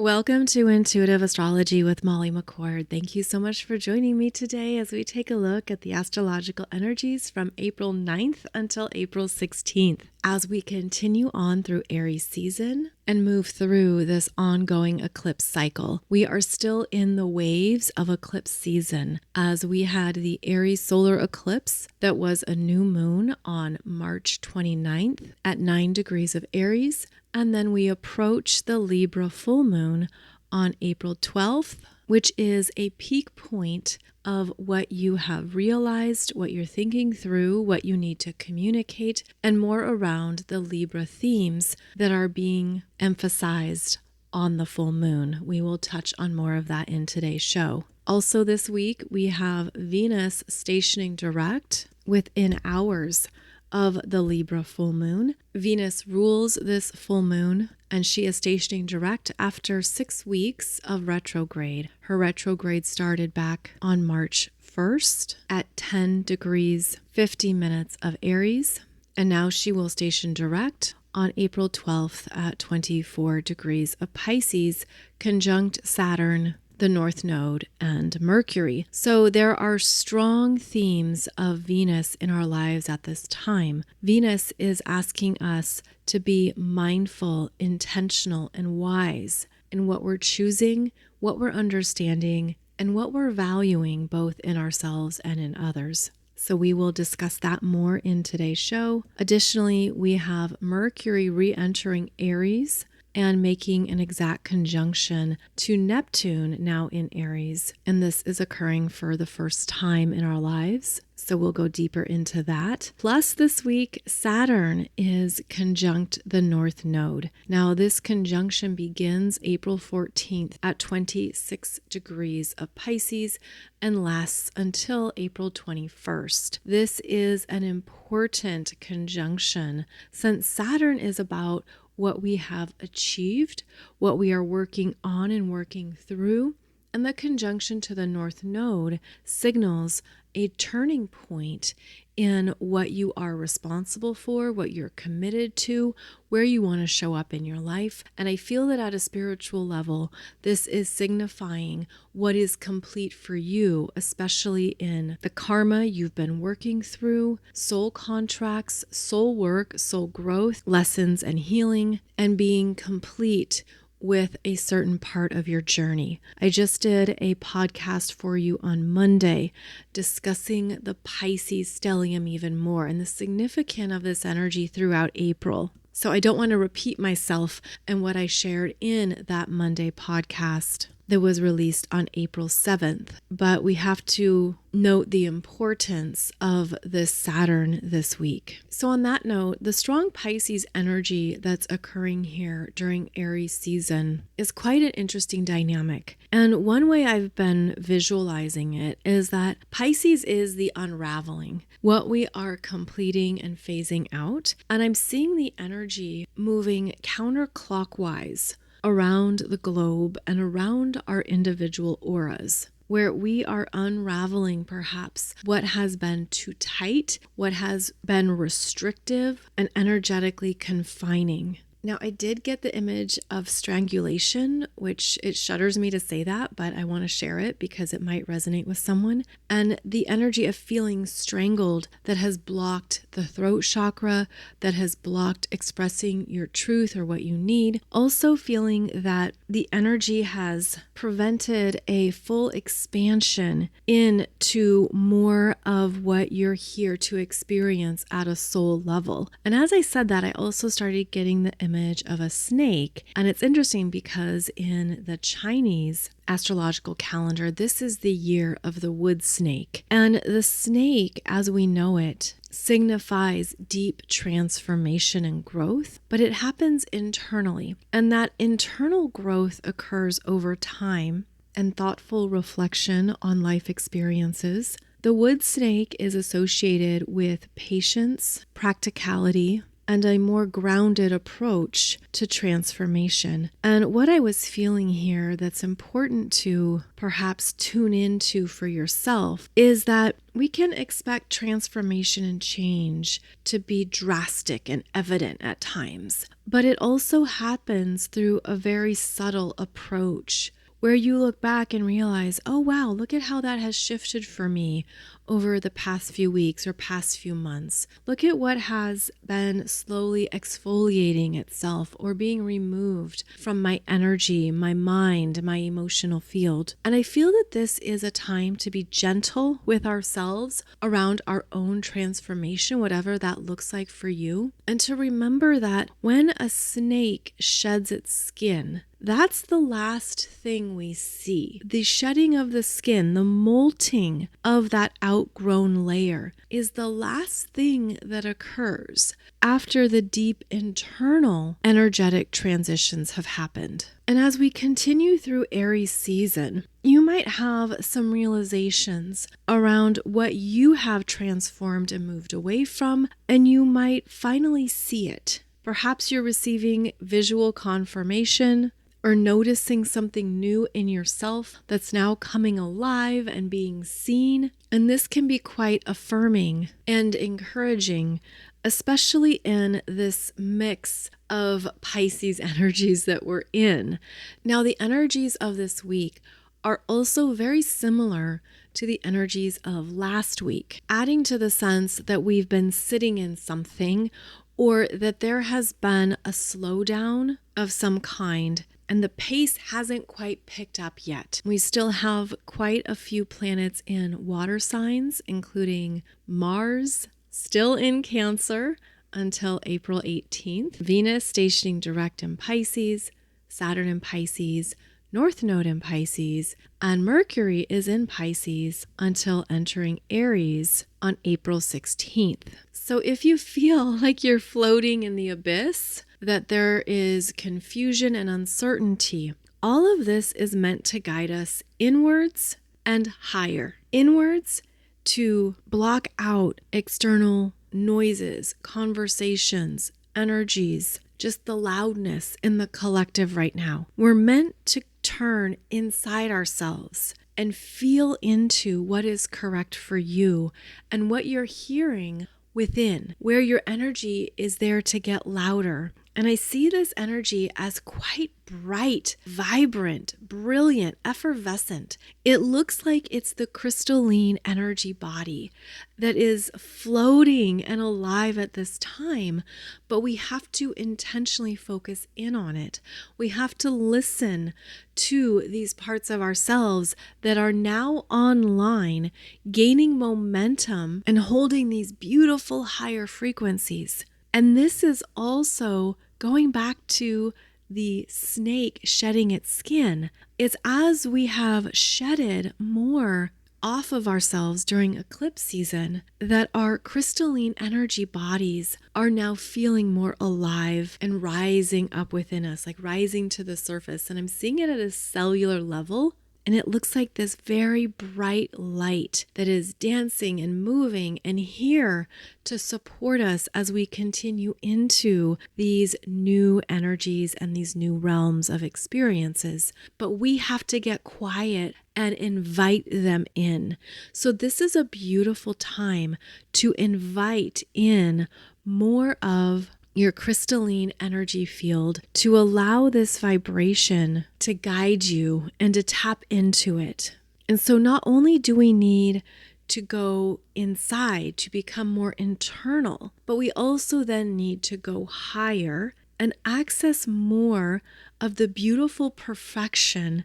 Welcome to Intuitive Astrology with Molly McCord. Thank you so much for joining me today as we take a look at the astrological energies from April 9th until April 16th. As we continue on through Aries season and move through this ongoing eclipse cycle, we are still in the waves of eclipse season as we had the Aries solar eclipse that was a new moon on March 29th at 9 degrees of Aries. And then we approach the Libra full moon on April 12th, which is a peak point of what you have realized, what you're thinking through, what you need to communicate, and more around the Libra themes that are being emphasized on the full moon. We will touch on more of that in today's show. Also this week, we have Venus stationing direct within hours of the Libra full moon. Venus rules this full moon, and she is stationing direct after 6 weeks of retrograde. Her retrograde started back on March 1st at 10 degrees 50 minutes of Aries, and now she will station direct on April 12th at 24 degrees of Pisces, conjunct Saturn, the North Node, and Mercury. So there are strong themes of Venus in our lives at this time. Venus is asking us to be mindful, intentional, and wise in what we're choosing, what we're understanding, and what we're valuing both in ourselves and in others. So we will discuss that more in today's show. Additionally, we have Mercury re-entering Aries and making an exact conjunction to Neptune now in Aries. And this is occurring for the first time in our lives. So we'll go deeper into that. Plus this week, Saturn is conjunct the North Node. Now this conjunction begins April 14th at 26 degrees of Pisces and lasts until April 21st. This is an important conjunction since Saturn is about what we have achieved, what we are working on and working through, and the conjunction to the North Node signals a turning point in what you are responsible for, what you're committed to, where you want to show up in your life. And I feel that at a spiritual level, this is signifying what is complete for you, especially in the karma you've been working through, soul contracts, soul work, soul growth, lessons and healing, and being complete with a certain part of your journey. I just did a podcast for you on Monday discussing the Pisces stellium even more and the significance of this energy throughout April. So I don't want to repeat myself and what I shared in that Monday podcast that was released on April 7th, but we have to note the importance of this Saturn this week. So on that note, the strong Pisces energy that's occurring here during Aries season is quite an interesting dynamic. And one way I've been visualizing it is that Pisces is the unraveling, what we are completing and phasing out. And I'm seeing the energy moving counterclockwise around the globe and around our individual auras, where we are unraveling perhaps what has been too tight, what has been restrictive and energetically confining. Now, I did get the image of strangulation, which it shudders me to say that, but I want to share it because it might resonate with someone. And the energy of feeling strangled that has blocked the throat chakra, that has blocked expressing your truth or what you need. Also feeling that the energy has prevented a full expansion into more of what you're here to experience at a soul level. And as I said that, I also started getting the image of a snake. And it's interesting because in the Chinese astrological calendar, this is the year of the wood snake. And the snake, as we know it, signifies deep transformation and growth, but it happens internally. And that internal growth occurs over time and thoughtful reflection on life experiences. The wood snake is associated with patience, practicality, and a more grounded approach to transformation. And what I was feeling here that's important to perhaps tune into for yourself is that we can expect transformation and change to be drastic and evident at times, but it also happens through a very subtle approach where you look back and realize, oh wow, look at how that has shifted for me over the past few weeks or past few months. Look at what has been slowly exfoliating itself or being removed from my energy, my mind, my emotional field. And I feel that this is a time to be gentle with ourselves around our own transformation, whatever that looks like for you. And to remember that when a snake sheds its skin, that's the last thing we see. The shedding of the skin, the molting of that outgrown layer is the last thing that occurs after the deep internal energetic transitions have happened. And as we continue through Aries season, you might have some realizations around what you have transformed and moved away from, and you might finally see it. Perhaps you're receiving visual confirmation or noticing something new in yourself that's now coming alive and being seen. And this can be quite affirming and encouraging, especially in this mix of Pisces energies that we're in. Now, the energies of this week are also very similar to the energies of last week, adding to the sense that we've been sitting in something or that there has been a slowdown of some kind and the pace hasn't quite picked up yet. We still have quite a few planets in water signs, including Mars, still in Cancer until April 18th, Venus stationing direct in Pisces, Saturn in Pisces, North Node in Pisces, and Mercury is in Pisces until entering Aries on April 16th. So if you feel like you're floating in the abyss, that there is confusion and uncertainty, all of this is meant to guide us inwards and higher. Inwards to block out external noises, conversations, energies, just the loudness in the collective right now. We're meant to turn inside ourselves and feel into what is correct for you and what you're hearing within, where your energy is there to get louder. And I see this energy as quite bright, vibrant, brilliant, effervescent. It looks like it's the crystalline energy body that is floating and alive at this time, but we have to intentionally focus in on it. We have to listen to these parts of ourselves that are now online, gaining momentum and holding these beautiful higher frequencies. And this is also going back to the snake shedding its skin. It's as we have shedded more off of ourselves during eclipse season that our crystalline energy bodies are now feeling more alive and rising up within us, like rising to the surface. And I'm seeing it at a cellular level. And it looks like this very bright light that is dancing and moving and here to support us as we continue into these new energies and these new realms of experiences. But we have to get quiet and invite them in. So this is a beautiful time to invite in more of your crystalline energy field, to allow this vibration to guide you and to tap into it. And so not only do we need to go inside to become more internal, but we also then need to go higher and access more of the beautiful perfection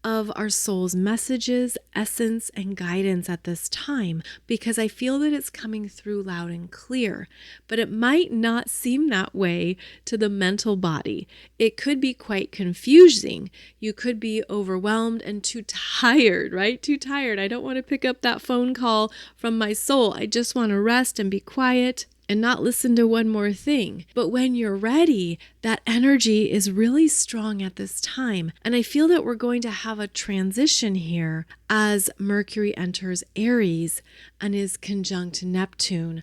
of our soul's messages, essence, and guidance at this time, because I feel that it's coming through loud and clear, but it might not seem that way to the mental body. It could be quite confusing. You could be overwhelmed and too tired, right? Too tired. I don't want to pick up that phone call from my soul. I just want to rest and be quiet and not listen to one more thing. But when you're ready, that energy is really strong at this time. And I feel that we're going to have a transition here as Mercury enters Aries and is conjunct Neptune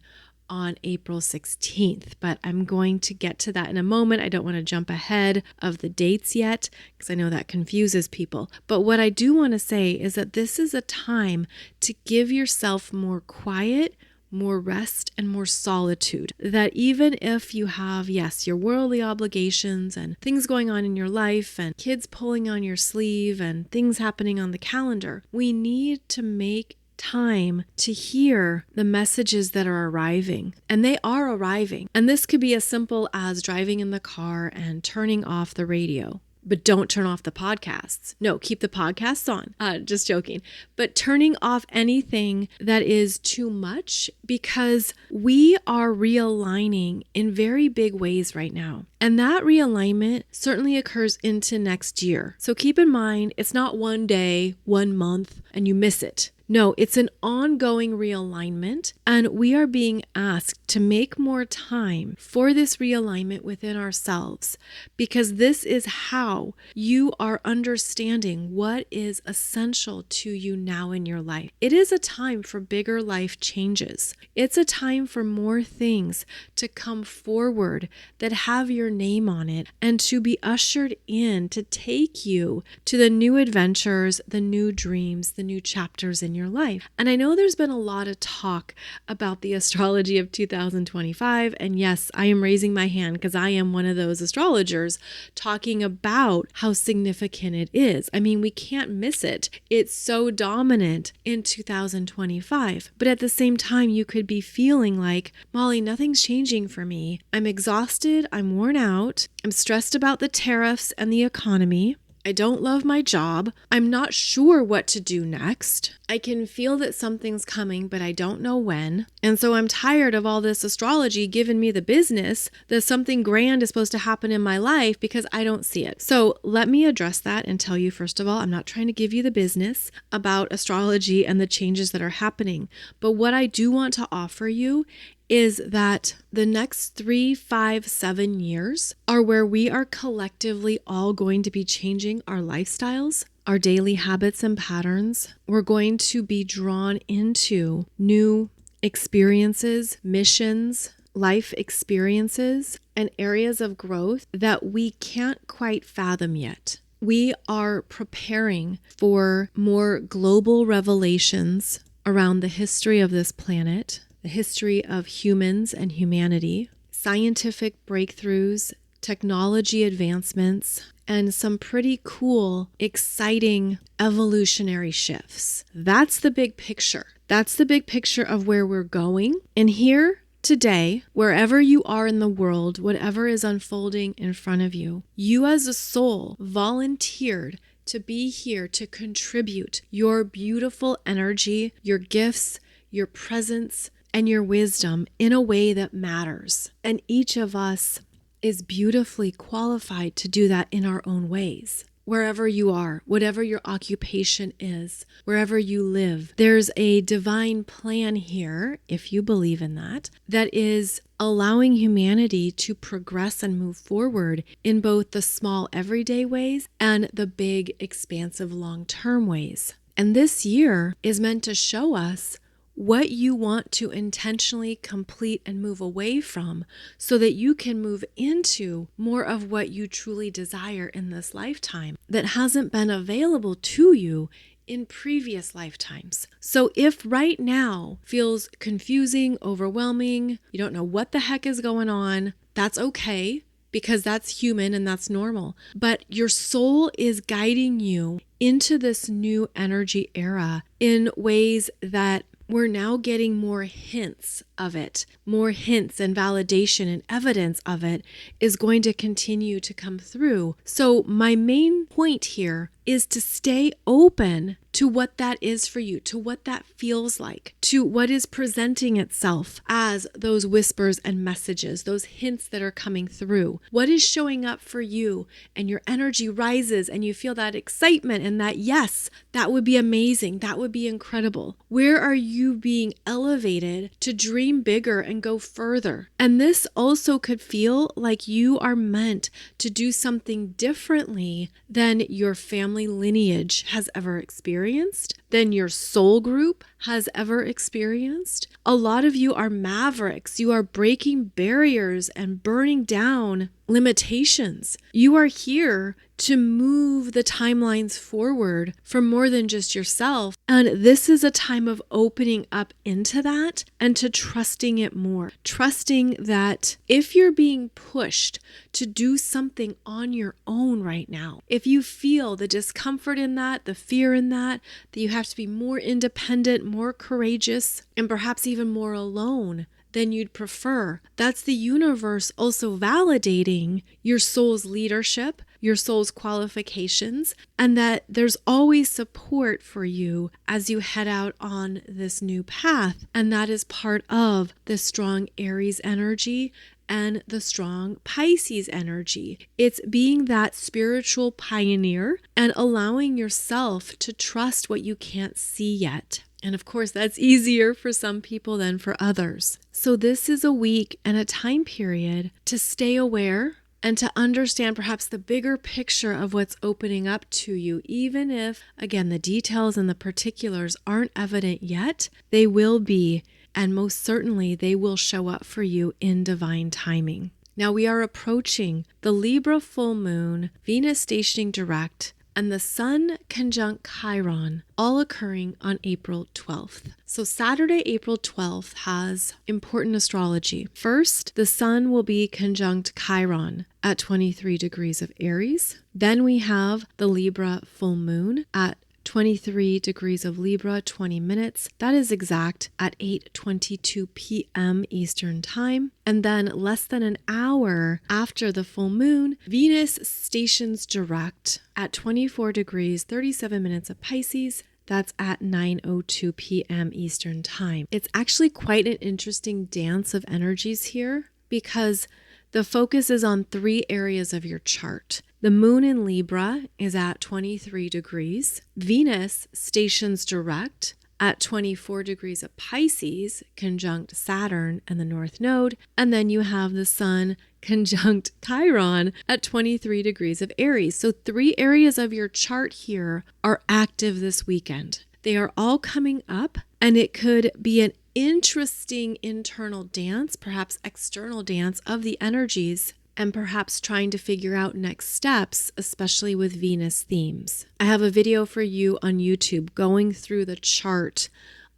on April 16th, but I'm going to get to that in a moment. I don't want to jump ahead of the dates yet because I know that confuses people. But what I do want to say is that this is a time to give yourself more quiet, more rest, and more solitude. That even if you have, yes, your worldly obligations and things going on in your life and kids pulling on your sleeve and things happening on the calendar, we need to make time to hear the messages that are arriving. And they are arriving. And this could be as simple as driving in the car and turning off the radio. But don't turn off the podcasts. No, keep the podcasts on. Just joking. But turning off anything that is too much, because we are realigning in very big ways right now. And that realignment certainly occurs into next year. So keep in mind, it's not one day, 1 month, and you miss it. No, it's an ongoing realignment, and we are being asked to make more time for this realignment within ourselves, because this is how you are understanding what is essential to you now in your life. It is a time for bigger life changes. It's a time for more things to come forward that have your name on it and to be ushered in to take you to the new adventures, the new dreams, the new chapters in your life. And I know there's been a lot of talk about the astrology of 2025. And yes, I am raising my hand because I am one of those astrologers talking about how significant it is. I mean, we can't miss it. It's so dominant in 2025. But at the same time, you could be feeling like, Molly, nothing's changing for me. I'm exhausted. I'm worn out. I'm stressed about the tariffs and the economy. I don't love my job. I'm not sure what to do next. I can feel that something's coming, but I don't know when. And so I'm tired of all this astrology giving me the business that something grand is supposed to happen in my life because I don't see it. So let me address that and tell you, first of all, I'm not trying to give you the business about astrology and the changes that are happening. But what I do want to offer you is that the next 3, 5, 7 years are where we are collectively all going to be changing our lifestyles, our daily habits and patterns. We're going to be drawn into new experiences, missions, life experiences, and areas of growth that we can't quite fathom yet. We are preparing for more global revelations around the history of this planet, the history of humans and humanity, scientific breakthroughs, technology advancements, and some pretty cool, exciting evolutionary shifts. That's the big picture. That's the big picture of where we're going. And here today, wherever you are in the world, whatever is unfolding in front of you, you as a soul volunteered to be here to contribute your beautiful energy, your gifts, your presence, and your wisdom in a way that matters. And each of us is beautifully qualified to do that in our own ways. Wherever you are, whatever your occupation is, wherever you live, there's a divine plan here, if you believe in that, that is allowing humanity to progress and move forward in both the small everyday ways and the big expansive long-term ways. And this year is meant to show us what you want to intentionally complete and move away from so that you can move into more of what you truly desire in this lifetime that hasn't been available to you in previous lifetimes. So if right now feels confusing, overwhelming, you don't know what the heck is going on, that's okay, because that's human and that's normal. But your soul is guiding you into this new energy era in ways that we're now getting more hints of it. More hints and validation and evidence of it is going to continue to come through. So my main point here is to stay open to what that is for you, to what that feels like, to what is presenting itself as those whispers and messages, those hints that are coming through. What is showing up for you, and your energy rises and you feel that excitement and that, yes, that would be amazing. That would be incredible. Where are you being elevated to dream bigger and go further? And this also could feel like you are meant to do something differently than your family family lineage has ever experienced, than your soul group has ever experienced. A lot of you are mavericks. You are breaking barriers and burning down limitations. You are here to move the timelines forward for more than just yourself. And this is a time of opening up into that and to trusting it more. Trusting that if you're being pushed to do something on your own right now, if you feel the discomfort in that, the fear in that you have to be more independent, more courageous, and perhaps even more alone than you'd prefer, that's the universe also validating your soul's leadership, your soul's qualifications, and that there's always support for you as you head out on this new path. And that is part of the strong Aries energy and the strong Pisces energy. It's being that spiritual pioneer and allowing yourself to trust what you can't see yet. And of course, that's easier for some people than for others. So this is a week and a time period to stay aware and to understand perhaps the bigger picture of what's opening up to you, even if, again, the details and the particulars aren't evident yet, they will be, and most certainly they will show up for you in divine timing. Now we are approaching the Libra full moon, Venus stationing direct, and the Sun conjunct Chiron, all occurring on April 12th. So Saturday, April 12th has important astrology. First, the Sun will be conjunct Chiron at 23 degrees of Aries. Then we have the Libra full moon at 23 degrees of Libra, 20 minutes. That is exact at 8:22 p.m. Eastern Time. And then less than an hour after the full moon, Venus stations direct at 24 degrees, 37 minutes of Pisces. That's at 9:02 p.m. Eastern Time. It's actually quite an interesting dance of energies here because the focus is on 3 areas of your chart. The moon in Libra is at 23 degrees. Venus stations direct at 24 degrees of Pisces, conjunct Saturn and the North Node. And then you have the Sun conjunct Chiron at 23 degrees of Aries. So 3 areas of your chart here are active this weekend. They are all coming up, and it could be an interesting internal dance, perhaps external dance of the energies, and perhaps trying to figure out next steps, especially with Venus themes. I have a video for you on YouTube going through the chart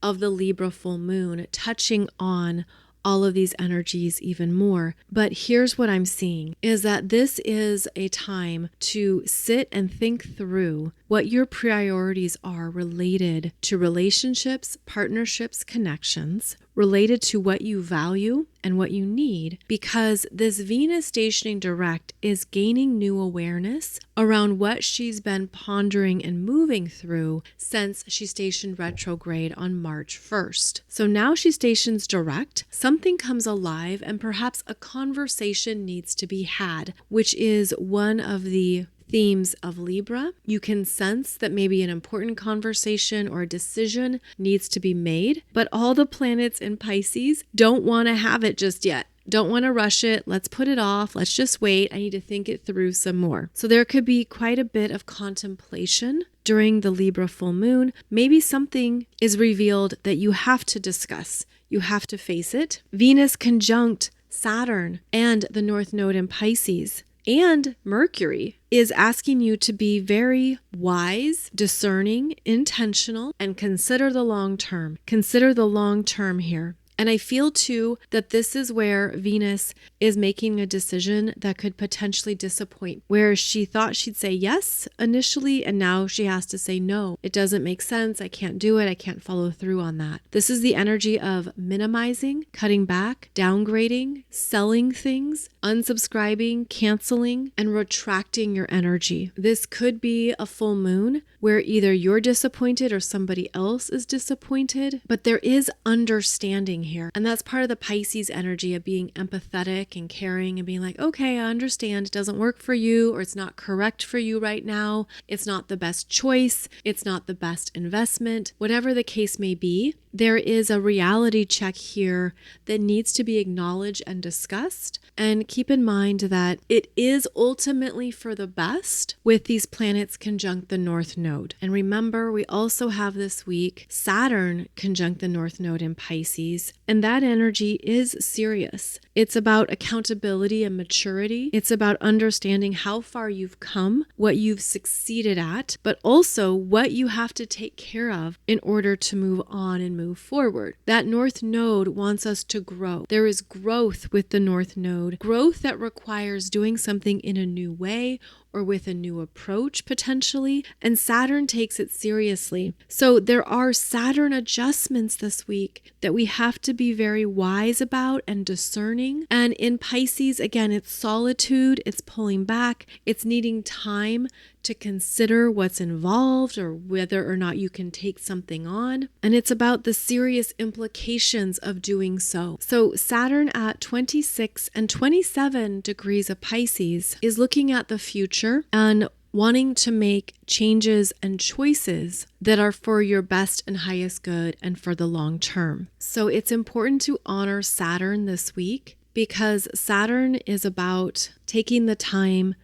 of the Libra full moon, touching on all of these energies even more. But here's what I'm seeing is that this is a time to sit and think through what your priorities are related to relationships, partnerships, connections, related to what you value and what you need, because this Venus stationing direct is gaining new awareness around what she's been pondering and moving through since she stationed retrograde on March 1st. So now she stations direct, something comes alive, and perhaps a conversation needs to be had, which is one of the themes of Libra. You can sense that maybe an important conversation or a decision needs to be made, but all the planets in Pisces don't want to have it just yet. Don't want to rush it. Let's put it off. Let's just wait. I need to think it through some more. So there could be quite a bit of contemplation during the Libra full moon. Maybe something is revealed that you have to discuss. You have to face it. Venus conjunct Saturn and the North Node in Pisces and Mercury is asking you to be very wise, discerning, intentional, and consider the long term. Consider the long term here. And I feel too that this is where Venus is making a decision that could potentially disappoint, where she thought she'd say yes initially, and now she has to say no. It doesn't make sense. I can't do it. I can't follow through on that. This is the energy of minimizing, cutting back, downgrading, selling things, unsubscribing, canceling, and retracting your energy. This could be a full moon where either you're disappointed or somebody else is disappointed, but there is understanding here. And that's part of the Pisces energy of being empathetic and caring and being like, okay, I understand it doesn't work for you, or it's not correct for you right now. It's not the best choice. It's not the best investment. Whatever the case may be, there is a reality check here that needs to be acknowledged and discussed. And keep in mind that it is ultimately for the best with these planets conjunct the North Node. And remember, we also have this week Saturn conjunct the North Node in Pisces, and that energy is serious. It's about accountability and maturity. It's about understanding how far you've come, what you've succeeded at, but also what you have to take care of in order to move on and move forward. That North Node wants us to grow. There is growth with the North Node, growth that requires doing something in a new way or with a new approach potentially, and Saturn takes it seriously. So there are Saturn adjustments this week that we have to be very wise about and discerning. And in Pisces, again, it's solitude, it's pulling back, it's needing time to consider what's involved or whether or not you can take something on. And it's about the serious implications of doing so. So Saturn at 26 and 27 degrees of Pisces is looking at the future and wanting to make changes and choices that are for your best and highest good and for the long term. So it's important to honor Saturn this week because Saturn is about taking the time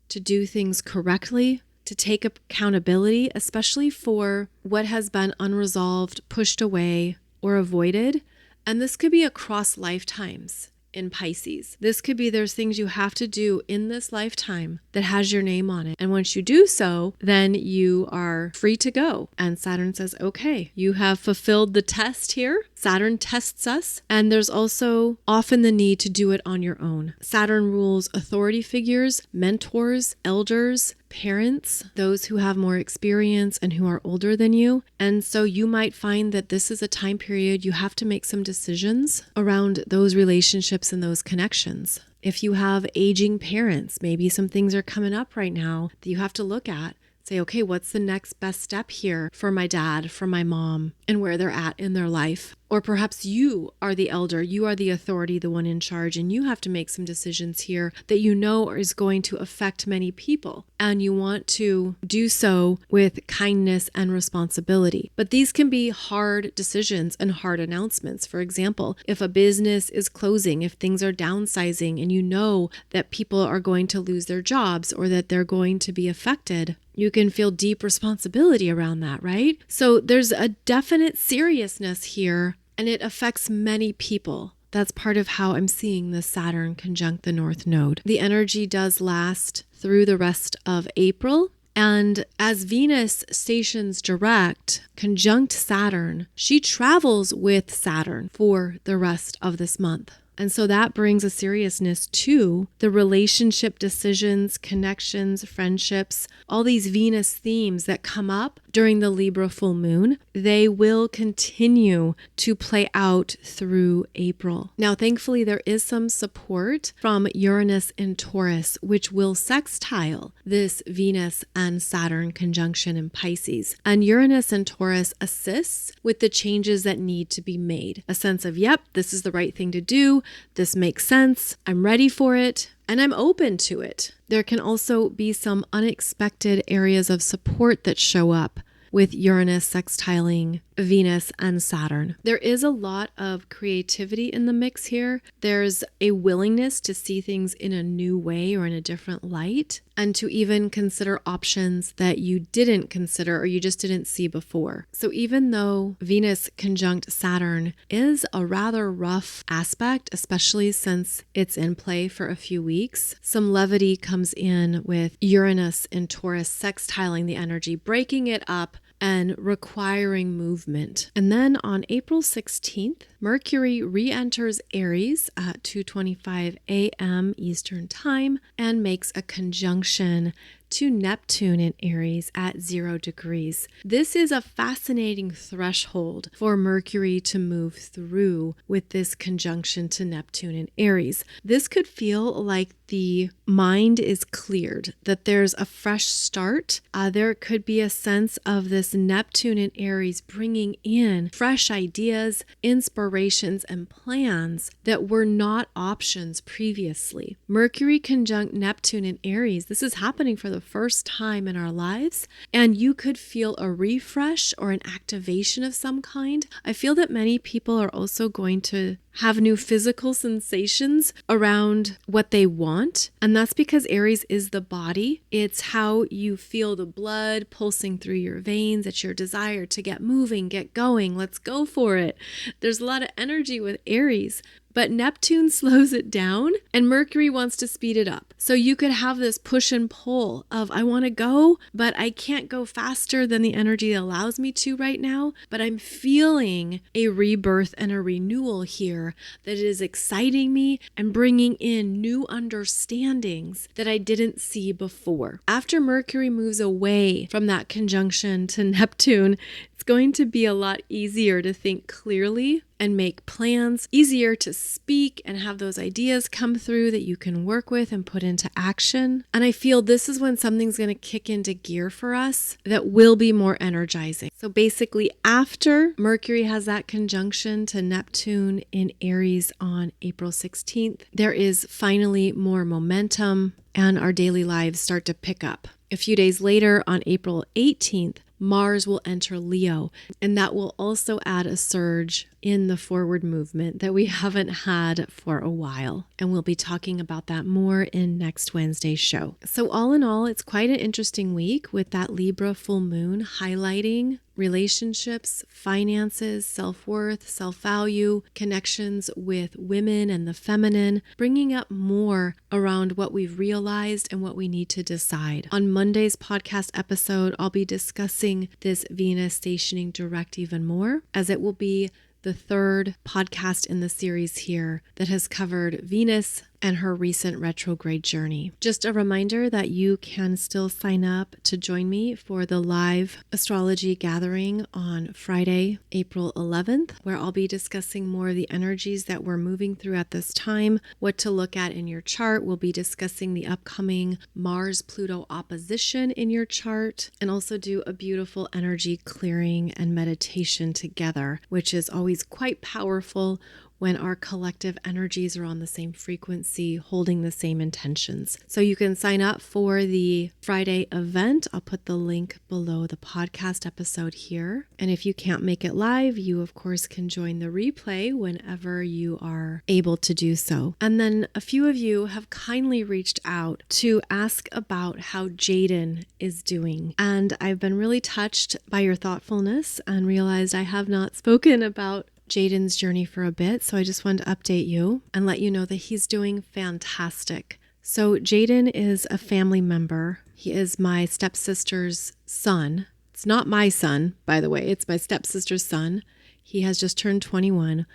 to do things correctly, to take accountability, especially for what has been unresolved, pushed away, or avoided. And this could be across lifetimes in Pisces. This could be there's things you have to do in this lifetime that has your name on it. And once you do so, then you are free to go. And Saturn says, okay, you have fulfilled the test here. Saturn tests us. And there's also often the need to do it on your own. Saturn rules authority figures, mentors, elders, parents, those who have more experience and who are older than you. And so you might find that this is a time period you have to make some decisions around those relationships and those connections. If you have aging parents, maybe some things are coming up right now that you have to look at. Say, okay, what's the next best step here for my dad, for my mom, and where they're at in their life? Or perhaps you are the elder, you are the authority, the one in charge, and you have to make some decisions here that you know is going to affect many people. And you want to do so with kindness and responsibility. But these can be hard decisions and hard announcements. For example, if a business is closing, if things are downsizing, and you know that people are going to lose their jobs or that they're going to be affected, you can feel deep responsibility around that, right? So there's a definite seriousness here, and it affects many people. That's part of how I'm seeing the Saturn conjunct the North Node. The energy does last through the rest of April. And as Venus stations direct, conjunct Saturn, she travels with Saturn for the rest of this month. And so that brings a seriousness to the relationship decisions, connections, friendships, all these Venus themes that come up during the Libra full moon. They will continue to play out through April. Now, thankfully, there is some support from Uranus and Taurus, which will sextile this Venus and Saturn conjunction in Pisces. And Uranus and Taurus assists with the changes that need to be made. A sense of, yep, this is the right thing to do. This makes sense. I'm ready for it. And I'm open to it. There can also be some unexpected areas of support that show up with Uranus sextiling Venus and Saturn. There is a lot of creativity in the mix here. There's a willingness to see things in a new way or in a different light, and to even consider options that you didn't consider or you just didn't see before. So even though Venus conjunct Saturn is a rather rough aspect, especially since it's in play for a few weeks, some levity comes in with Uranus and Taurus sextiling the energy, breaking it up and requiring movement. And then on April 16th, Mercury re-enters Aries at 2:25 a.m. Eastern Time and makes a conjunction to Neptune in Aries at 0 degrees. This is a fascinating threshold for Mercury to move through with this conjunction to Neptune in Aries. This could feel like the mind is cleared, that there's a fresh start. There could be a sense of this Neptune in Aries bringing in fresh ideas, inspirations, and plans that were not options previously. Mercury conjunct Neptune in Aries, this is happening for the first time in our lives, and you could feel a refresh or an activation of some kind. I feel that many people are also going to have new physical sensations around what they want. And that's because Aries is the body. It's how you feel the blood pulsing through your veins. It's your desire to get moving, get going. Let's go for it. There's a lot of energy with Aries. But Neptune slows it down and Mercury wants to speed it up. So you could have this push and pull of I want to go, but I can't go faster than the energy allows me to right now. But I'm feeling a rebirth and a renewal here that is exciting me and bringing in new understandings that I didn't see before. After Mercury moves away from that conjunction to Neptune, it's going to be a lot easier to think clearly and make plans, easier to speak and have those ideas come through that you can work with and put into action. And I feel this is when something's going to kick into gear for us that will be more energizing. So basically, after Mercury has that conjunction to Neptune in Aries on April 16th, there is finally more momentum and our daily lives start to pick up. A few days later, on April 18th, Mars will enter Leo, and that will also add a surge in the forward movement that we haven't had for a while. And we'll be talking about that more in next Wednesday's show. So all in all, it's quite an interesting week with that Libra full moon highlighting relationships, finances, self-worth, self-value, connections with women and the feminine, bringing up more around what we've realized and what we need to decide. On Monday's podcast episode, I'll be discussing this Venus stationing direct even more, as it will be the third podcast in the series here that has covered Venus and her recent retrograde journey. Just a reminder that you can still sign up to join me for the live astrology gathering on Friday, April 11th, where I'll be discussing more of the energies that we're moving through at this time, what to look at in your chart. We'll be discussing the upcoming Mars-Pluto opposition in your chart, and also do a beautiful energy clearing and meditation together, which is always quite powerful when our collective energies are on the same frequency, holding the same intentions. So you can sign up for the Friday event. I'll put the link below the podcast episode here. And if you can't make it live, you of course can join the replay whenever you are able to do so. And then a few of you have kindly reached out to ask about how Jaden is doing. And I've been really touched by your thoughtfulness and realized I have not spoken about Jaden's journey for a bit, so I just wanted to update you and let you know that he's doing fantastic. So Jaden is a family member. He is my stepsister's son. It's not my son, by the way. It's my stepsister's son. He has just turned 21,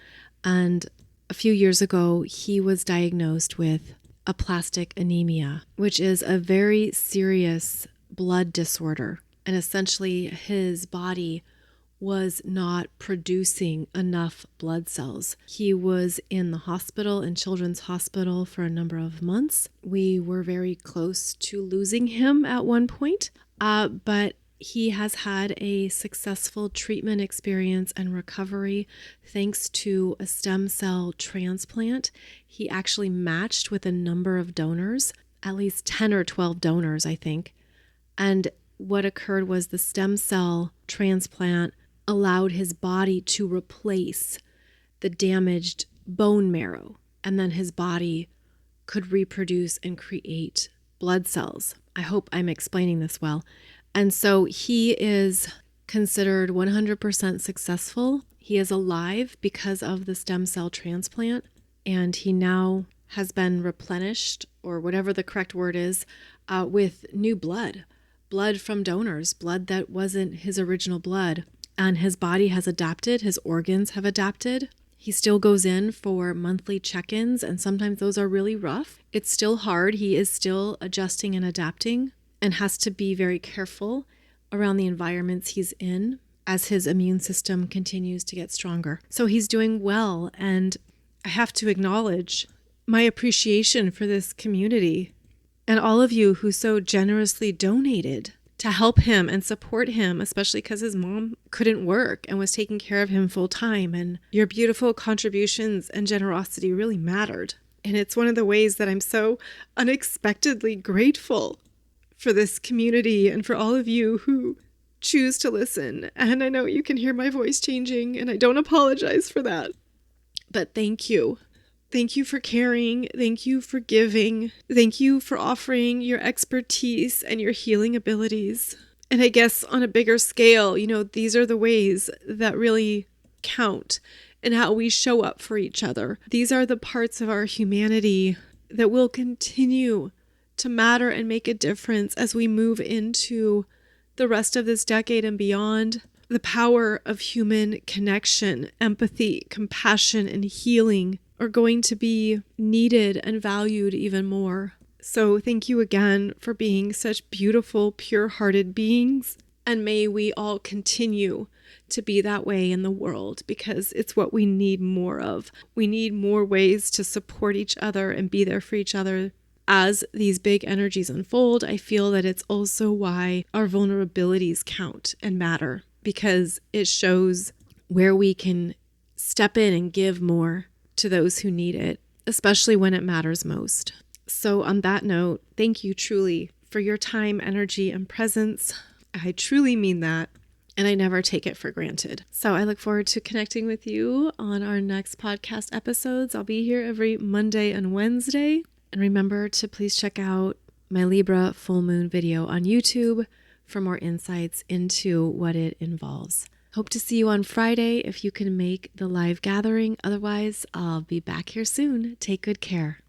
and a few years ago, he was diagnosed with aplastic anemia, which is a very serious blood disorder. And essentially, his body was not producing enough blood cells. He was in the hospital, in Children's Hospital, for a number of months. We were very close to losing him at one point, but he has had a successful treatment experience and recovery thanks to a stem cell transplant. He actually matched with a number of donors, at least 10 or 12 donors, I think. And what occurred was the stem cell transplant allowed his body to replace the damaged bone marrow, and then his body could reproduce and create blood cells. I hope I'm explaining this well. And so he is considered 100% successful. He is alive because of the stem cell transplant, and he now has been replenished, or whatever the correct word is, with new blood from donors, blood that wasn't his original blood. And his body has adapted, his organs have adapted. He still goes in for monthly check-ins, and sometimes those are really rough. It's still hard. He is still adjusting and adapting and has to be very careful around the environments he's in as his immune system continues to get stronger. So he's doing well, and I have to acknowledge my appreciation for this community and all of you who so generously donated to help him and support him, especially because his mom couldn't work and was taking care of him full time. And your beautiful contributions and generosity really mattered. And it's one of the ways that I'm so unexpectedly grateful for this community and for all of you who choose to listen. And I know you can hear my voice changing, and I don't apologize for that. But thank you. Thank you for caring. Thank you for giving. Thank you for offering your expertise and your healing abilities. And I guess on a bigger scale, these are the ways that really count in how we show up for each other. These are the parts of our humanity that will continue to matter and make a difference as we move into the rest of this decade and beyond. The power of human connection, empathy, compassion, and healing are going to be needed and valued even more. So thank you again for being such beautiful, pure-hearted beings. And may we all continue to be that way in the world, because it's what we need more of. We need more ways to support each other and be there for each other. As these big energies unfold, I feel that it's also why our vulnerabilities count and matter, because it shows where we can step in and give more to those who need it, especially when it matters most. So on that note, thank you truly for your time, energy, and presence. I truly mean that, and I never take it for granted. So I look forward to connecting with you on our next podcast episodes. I'll be here every Monday and Wednesday. And remember to please check out my Libra Full Moon video on YouTube for more insights into what it involves. Hope to see you on Friday if you can make the live gathering. Otherwise, I'll be back here soon. Take good care.